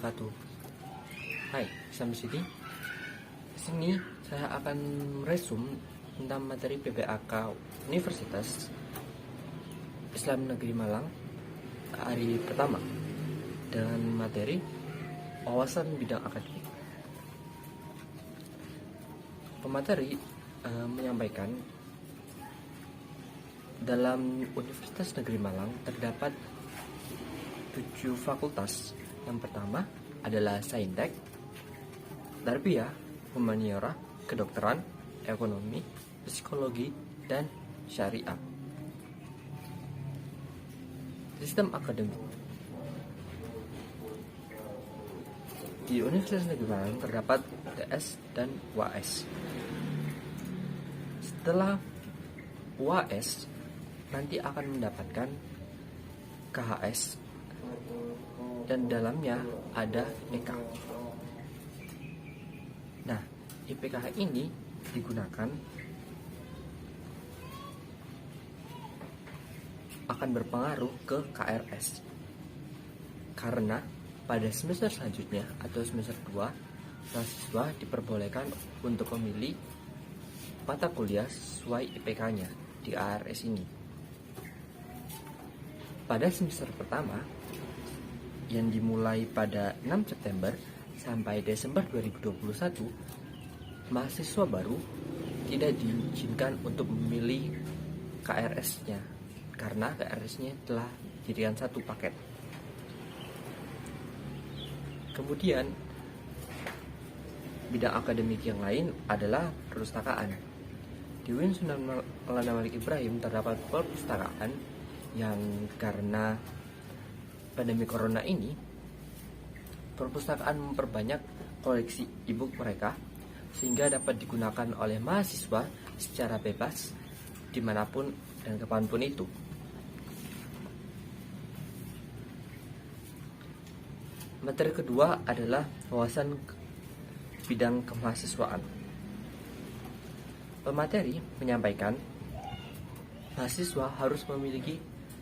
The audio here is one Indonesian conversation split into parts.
wabarakatuh. Hai, sampai sini. Di sini saya akan meresum tentang materi PBAK Universitas Islam Negeri Malang hari pertama dengan materi wawasan bidang akademik. Pemateri menyampaikan dalam Universitas Negeri Malang terdapat 7 fakultas. Yang pertama adalah Saintek, Tarbiyah, Humaniora, Kedokteran, Ekonomi, Psikologi, dan Syariah. Sistem akademik di Universitas Negeri Malang terdapat TS dan UAS. Setelah UAS nanti akan mendapatkan KHS dan dalamnya ada IPK. Nah, IPK ini digunakan akan berpengaruh ke KRS. Karena pada semester selanjutnya atau semester 2, mahasiswa diperbolehkan untuk memilih mata kuliah sesuai IPK-nya di KRS ini. Pada semester pertama yang dimulai pada 6 September sampai Desember 2021, mahasiswa baru tidak diizinkan untuk memilih KRS-nya karena KRS-nya telah dijadikan satu paket. Kemudian bidang akademik yang lain adalah perpustakaan. Di UIN Sunan Maulana Malik Ibrahim terdapat perpustakaan yang karena pandemi corona ini, perpustakaan memperbanyak koleksi e-book mereka sehingga dapat digunakan oleh mahasiswa secara bebas dimanapun dan kapanpun itu. Materi kedua adalah wawasan bidang kemahasiswaan. Pemateri menyampaikan mahasiswa harus memiliki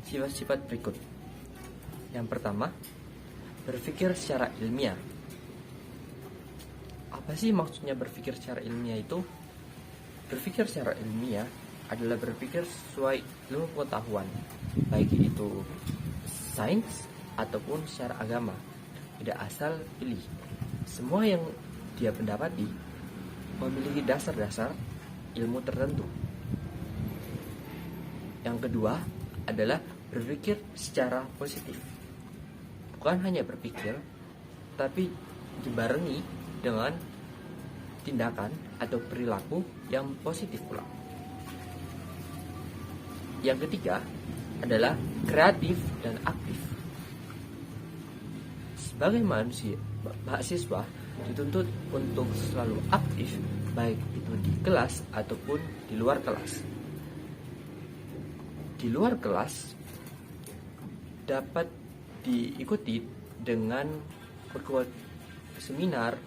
sifat-sifat berikut. Yang pertama, berpikir secara ilmiah. Apa sih maksudnya berpikir secara ilmiah itu? Berpikir secara ilmiah adalah berpikir sesuai ilmu pengetahuan, baik itu sains ataupun secara agama. Tidak asal pilih. Semua yang dia pendapati memiliki dasar-dasar ilmu tertentu. Yang kedua adalah berpikir secara positif. Bukan hanya berpikir, tapi dibarengi dengan tindakan atau perilaku yang positif pula. Yang ketiga adalah kreatif dan aktif. Sebagai mahasiswa dituntut untuk selalu aktif, baik itu di kelas ataupun di luar kelas. Di luar kelas dapat diikuti dengan berkuat seminar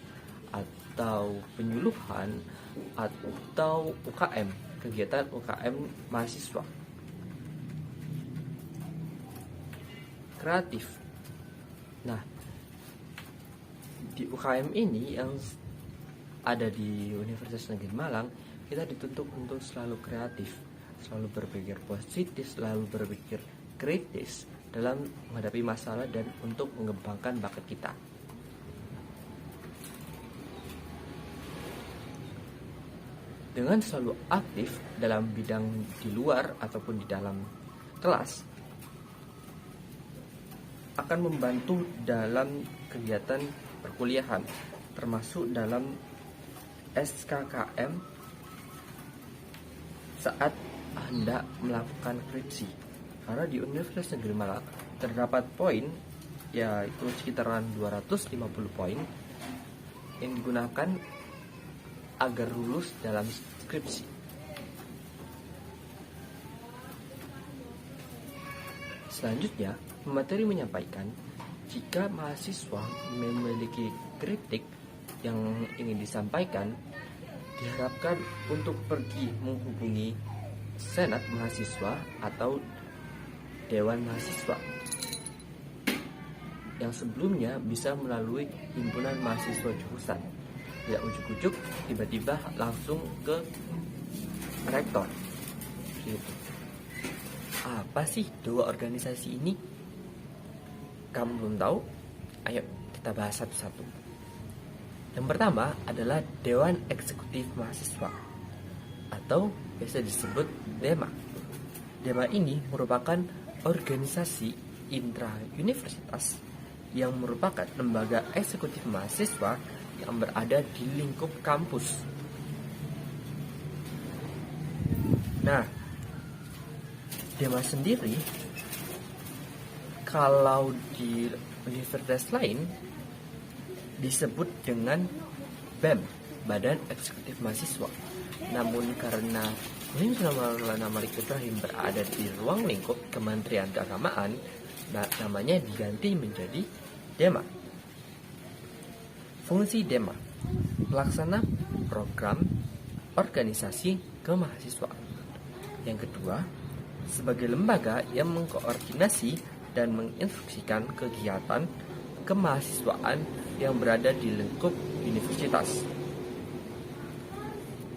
atau penyuluhan atau UKM, kegiatan UKM mahasiswa. Kreatif. Nah, di UKM ini yang ada di Universitas Negeri Malang, kita dituntut untuk selalu kreatif, selalu berpikir positif, selalu berpikir kritis dalam menghadapi masalah dan untuk mengembangkan bakat kita. Dengan selalu aktif dalam bidang di luar ataupun di dalam kelas akan membantu dalam kegiatan perkuliahan, termasuk dalam SKKM saat hendak melakukan skripsi. Karena di Universitas Negeri Malang terdapat poin, yaitu sekitaran 250 poin yang digunakan agar lulus dalam skripsi. Selanjutnya, pemateri menyampaikan jika mahasiswa memiliki kritik yang ingin disampaikan, diharapkan untuk pergi menghubungi Senat Mahasiswa atau Dewan Mahasiswa. yang sebelumnya bisa melalui himpunan mahasiswa jurusan. Ya ujuk-ujuk tiba-tiba langsung ke rektor. Gitu. Apa sih dua organisasi ini? Kamu belum tahu? Ayo kita bahas satu-satu. Yang pertama adalah Dewan Eksekutif Mahasiswa atau biasa disebut DEMA. DEMA ini merupakan organisasi intra-universitas yang merupakan lembaga eksekutif mahasiswa yang berada di lingkup kampus. Nah, DEMA sendiri kalau di universitas lain disebut dengan BEM, Badan Eksekutif Mahasiswa. Namun karena Himpunan Maulana Malik Ibrahim berada di ruang lingkup Kementerian Keagamaan, namanya diganti menjadi DEMA. Fungsi DEMA: pelaksana program organisasi kemahasiswaan. Yang kedua, sebagai lembaga yang mengkoordinasi dan menginstruksikan kegiatan kemahasiswaan yang berada di lingkup universitas.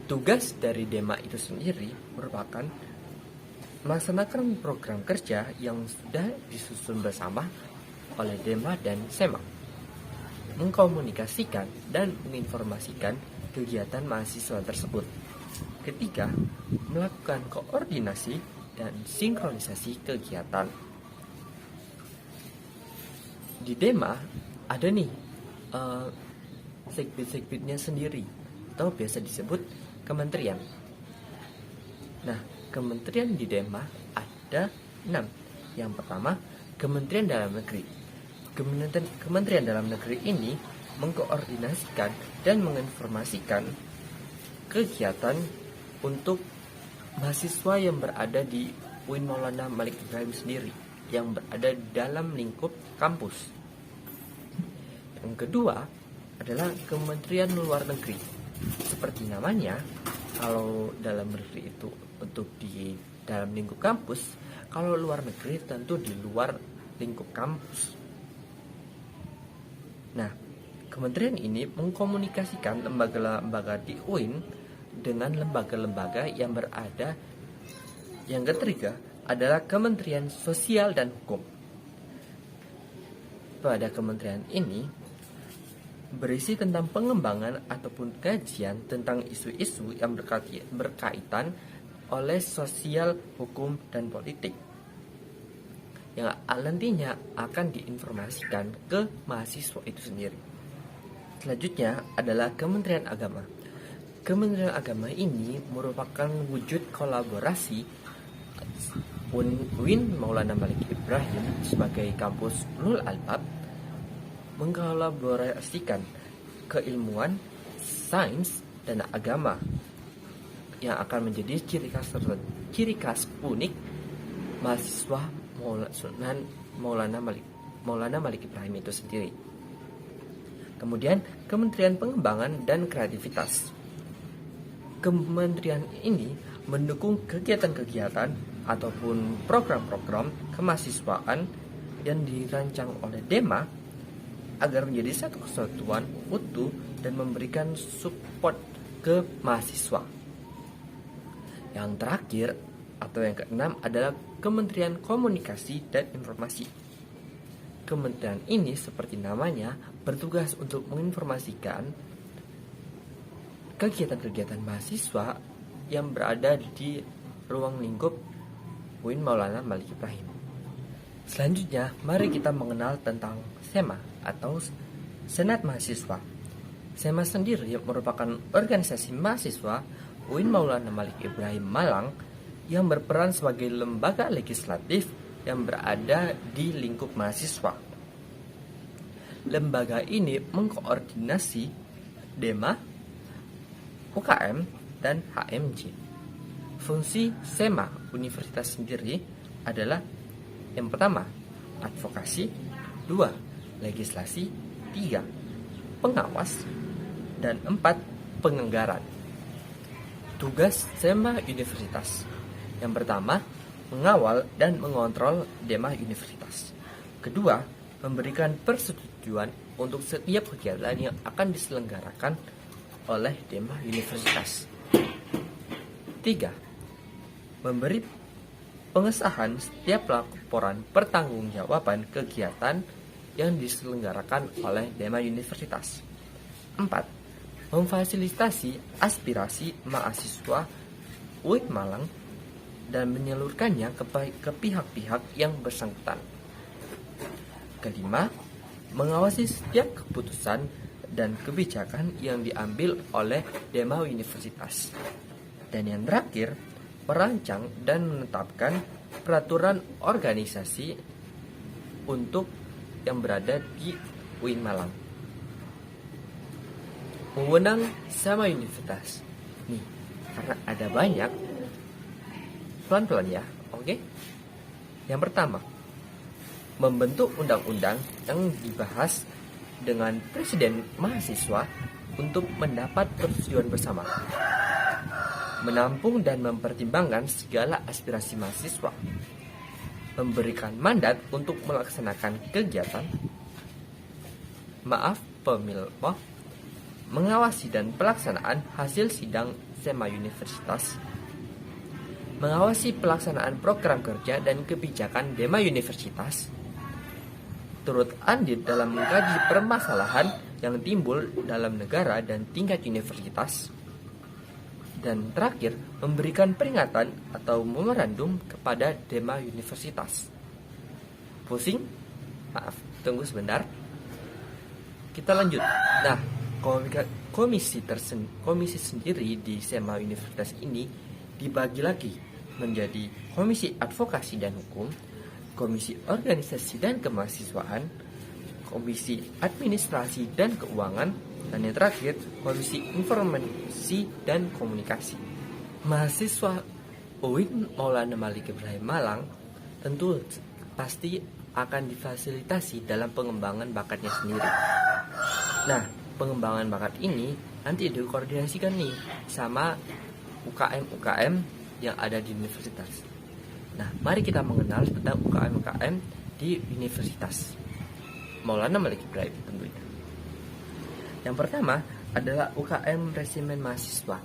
Tugas dari DEMA itu sendiri merupakan melaksanakan program kerja yang sudah disusun bersama oleh DEMA dan SEMA, mengkomunikasikan dan menginformasikan kegiatan mahasiswa tersebut. Ketiga, melakukan koordinasi dan sinkronisasi kegiatan. Di DEMA ada nih segbit-segbitnya sendiri atau biasa disebut kementerian. Nah, kementerian di DEMA ada 6. Yang pertama, Kementerian Dalam Negeri. Kementerian Dalam Negeri ini mengkoordinasikan dan menginformasikan kegiatan untuk mahasiswa yang berada di UIN Maulana Malik Ibrahim sendiri, yang berada dalam lingkup kampus. Yang kedua adalah Kementerian Luar Negeri. Seperti namanya, kalau dalam negeri itu untuk di dalam lingkup kampus, kalau luar negeri tentu di luar lingkup kampus. Nah, kementerian ini mengkomunikasikan lembaga-lembaga di UIN dengan lembaga-lembaga yang berada. Yang ketiga adalah Kementerian Sosial dan Hukum. Pada kementerian ini berisi tentang pengembangan ataupun kajian tentang isu-isu yang berkaitan oleh sosial, hukum, dan politik yang nantinya akan diinformasikan ke mahasiswa itu sendiri. Selanjutnya adalah Kementerian Agama. Kementerian Agama ini merupakan wujud kolaborasi UIN Maulana Malik Ibrahim sebagai kampus Ulul Albab mengkolaborasikan keilmuan, sains, dan agama yang akan menjadi ciri khas unik mahasiswa Maulana Malik Ibrahim itu sendiri. Kemudian Kementerian Pengembangan dan Kreativitas. Kementerian ini mendukung kegiatan-kegiatan ataupun program-program kemahasiswaan yang dirancang oleh DEMA agar menjadi satu kesatuan utuh dan memberikan support ke mahasiswa. Yang terakhir atau yang keenam adalah Kementerian Komunikasi dan Informasi. Kementerian ini seperti namanya bertugas untuk menginformasikan kegiatan-kegiatan mahasiswa yang berada di ruang lingkup UIN Maulana Malik Ibrahim. Selanjutnya, mari kita mengenal tentang SEMA atau Senat Mahasiswa. SEMA sendiri merupakan organisasi mahasiswa UIN Maulana Malik Ibrahim Malang yang berperan sebagai lembaga legislatif yang berada di lingkup mahasiswa. Lembaga ini mengkoordinasi DEMA, UKM, dan HMJ. Fungsi SEMA universitas sendiri adalah: yang pertama, advokasi; 2, legislasi; 3, pengawas; dan 4, penganggaran. Tugas SEMA universitas: yang pertama, mengawal dan mengontrol DEMA universitas; kedua, memberikan persetujuan untuk setiap kegiatan yang akan diselenggarakan oleh Dema Universitas. 3. Memberi pengesahan setiap laporan pertanggungjawaban kegiatan yang diselenggarakan oleh Dema Universitas. 4. Memfasilitasi aspirasi mahasiswa UIN Malang dan menyalurkannya ke pihak-pihak yang bersangkutan. Kelima, mengawasi setiap keputusan dan kebijakan yang diambil oleh Dema Universitas. Dan yang terakhir, merancang dan menetapkan peraturan organisasi untuk yang berada di UIN Malang. Wewenang sama universitas. Nih, karena ada banyak, pelan-pelan ya, oke? Yang pertama, membentuk undang-undang yang dibahas dengan presiden mahasiswa untuk mendapat persetujuan bersama. Menampung dan mempertimbangkan segala aspirasi mahasiswa. Memberikan mandat untuk melaksanakan kegiatan. Mengawasi dan pelaksanaan hasil sidang SEMA Universitas. Mengawasi pelaksanaan program kerja dan kebijakan Dema Universitas. Turut andil dalam mengkaji permasalahan yang timbul dalam negara dan tingkat universitas. Dan terakhir, memberikan peringatan atau memorandum kepada Dema Universitas. Pusing? Maaf, tunggu sebentar. Kita lanjut. Nah, komisi sendiri di SEMA Universitas ini dibagi lagi menjadi Komisi Advokasi dan Hukum, Komisi Organisasi dan Kemahasiswaan, Komisi Administrasi dan Keuangan, dan yang terakhir Komisi Informasi dan Komunikasi. Mahasiswa UIN Maulana Malik Ibrahim Malang tentu pasti akan difasilitasi dalam pengembangan bakatnya sendiri. Nah, pengembangan bakat ini nanti dikoordinasikan nih sama UKM-UKM yang ada di universitas. Nah, mari kita mengenal tentang UKM-UKM di Universitas Maulana Malik Ibrahim tentunya. Yang pertama adalah UKM Resimen Mahasiswa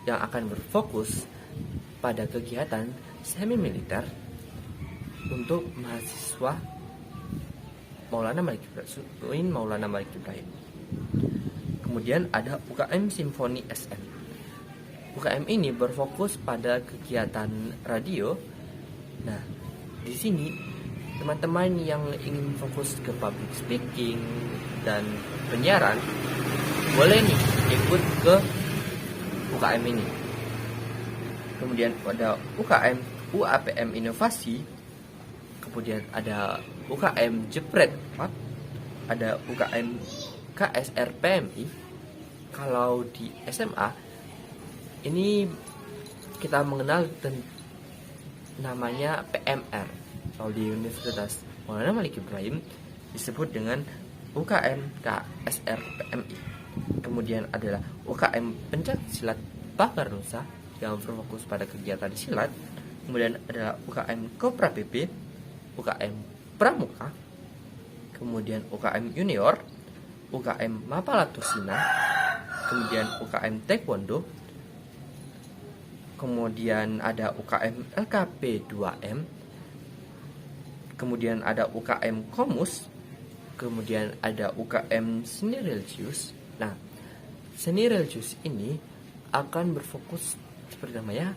yang akan berfokus pada kegiatan semi militer untuk mahasiswa Maulana Malik Ibrahim. Kemudian ada UKM Simfoni SM. UKM ini berfokus pada kegiatan radio. Nah, di sini teman-teman yang ingin fokus ke public speaking dan penyiaran boleh nih ikut ke UKM ini. Kemudian ada UKM UAPM Inovasi. Kemudian ada UKM Jepret 4, ada UKM KSR PMI. Kalau di SMA ini kita mengenal namanya PMR. Kalau di Universitas Maulana Malik Ibrahim disebut dengan UKM KSR PMI. Kemudian adalah UKM Pencak Silat Pakar Nusa yang berfokus pada kegiatan silat. Kemudian adalah UKM Kopra PP, UKM Pramuka, kemudian UKM Junior, UKM Mapala Tursina, kemudian UKM Taekwondo, kemudian ada UKM LKP 2M, kemudian ada UKM Komus, kemudian ada UKM Seni Religius. Nah, seni religius ini akan berfokus seperti namanya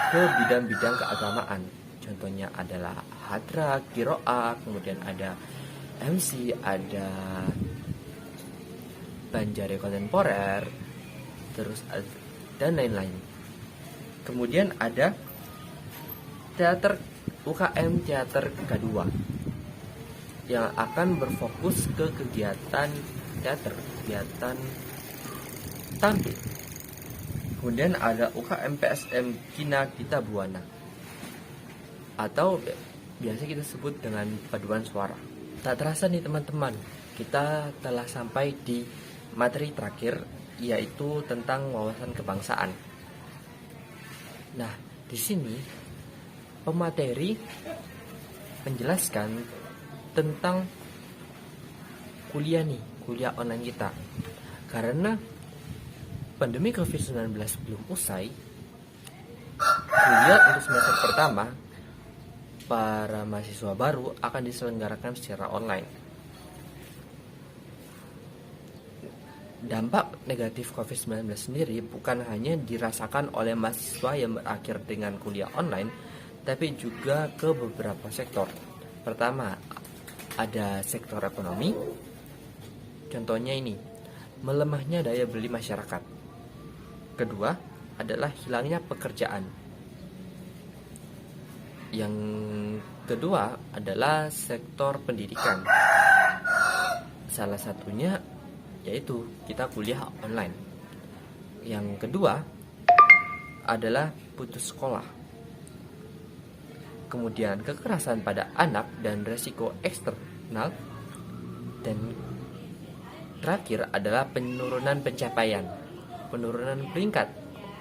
ke bidang-bidang keagamaan. Contohnya adalah hadra, kiroah, kemudian ada MC, ada banjare kontemporer, terus dan lain-lain. Kemudian ada teater UKM Teater K2 yang akan berfokus ke kegiatan teater, kegiatan tampil. Kemudian ada UKM PSM Kina Kita Buana atau biasa kita sebut dengan paduan suara. Tak terasa nih teman-teman, kita telah sampai di materi terakhir, yaitu tentang wawasan kebangsaan. Nah, di sini pemateri menjelaskan tentang kuliah online kita. Karena pandemi COVID-19 belum usai, kuliah untuk semester pertama para mahasiswa baru akan diselenggarakan secara online. Dampak negatif COVID-19 sendiri bukan hanya dirasakan oleh mahasiswa yang berakhir dengan kuliah online, tapi juga ke beberapa sektor. Pertama, ada sektor ekonomi. Contohnya ini, melemahnya daya beli masyarakat. Kedua, adalah hilangnya pekerjaan. Yang kedua adalah sektor pendidikan. Salah satunya yaitu kita kuliah online. Yang kedua adalah putus sekolah. Kemudian kekerasan pada anak dan resiko eksternal. Dan terakhir adalah penurunan pencapaian, penurunan peringkat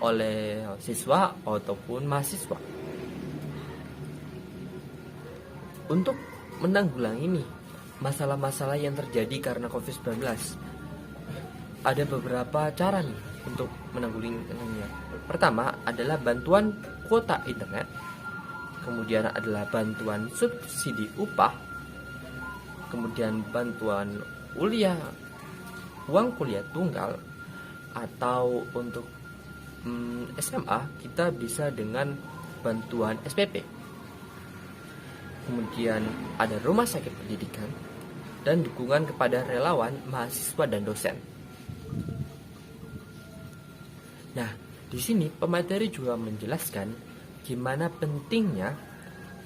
oleh siswa ataupun mahasiswa. Untuk menanggulangi ini masalah-masalah yang terjadi karena COVID-19, ada beberapa cara nih untuk menanggulanginya. Pertama adalah bantuan kuota internet, kemudian adalah bantuan subsidi upah, kemudian bantuan uang kuliah tunggal, atau untuk SMA kita bisa dengan bantuan SPP. Kemudian ada rumah sakit pendidikan dan dukungan kepada relawan, mahasiswa dan dosen. Nah, di sini pemateri juga menjelaskan gimana pentingnya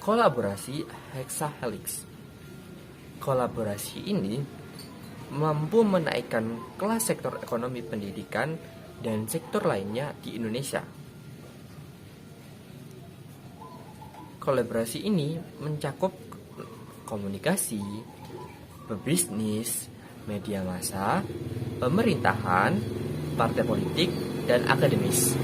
kolaborasi hexahelix. Kolaborasi ini mampu menaikkan kelas sektor ekonomi pendidikan dan sektor lainnya di Indonesia. Kolaborasi ini mencakup komunikasi, pebisnis, media massa, pemerintahan, partai politik, dan akademis.